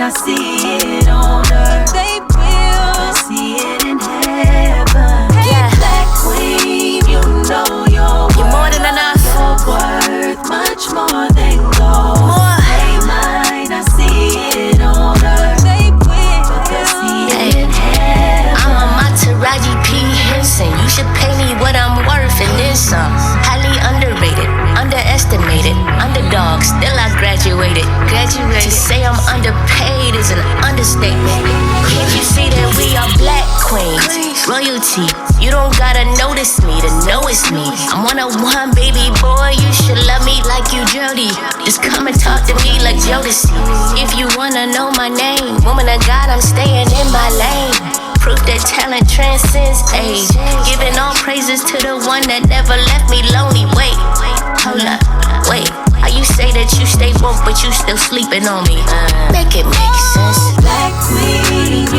I see it on earth, they will see it in heaven. Hey, Black Queen, you know you're more than enough. You're worth much more than gold. They might not see it on earth, they will, but they'll see it in heaven. I'm a Mataraji P. Henson. You should pay me what I'm worth and then some. Highly underrated, underestimated, underdog. Still I graduated. To say I'm underpaid is an understatement. Can't you see that we are Black Queens? Royalty. You don't gotta notice me to know it's me. I'm 101, baby boy. You should love me like you Jody. Just come and talk to me like Jodeci. If you wanna know my name, woman of God, I'm staying in my lane. Proof that talent transcends age. Giving all praises to the one that never left me lonely. Wait, hold up, wait. How you say that you stay woke, but you still sleeping on me? Make it make sense. Black Queen,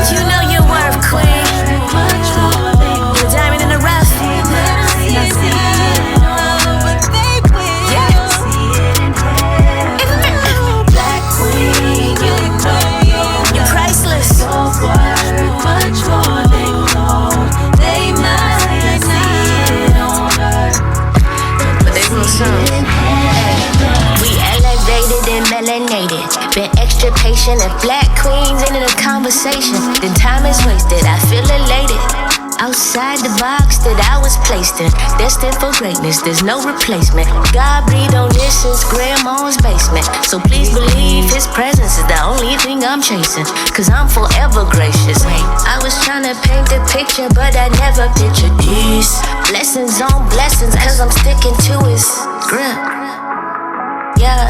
you know you're worth, Queen. much more than gold. You're a diamond in the rough. They might see it on earth, but they will see it in heaven. Black Queen, you know You're priceless. you're worth much more than gold. They might see it on earth, But they will soon. We elevated and melanated. Been extra patient. If Black Queens ain't in a conversation, then time is wasted. I feel elated. Outside the box that I was placed in, destined for greatness, there's no replacement. God breathed on this since grandma's basement. So please believe his presence is the only thing I'm chasing, cause I'm forever gracious. I was trying to paint the picture, but I never pictured these blessings on blessings, cause I'm sticking to his grip. Yeah.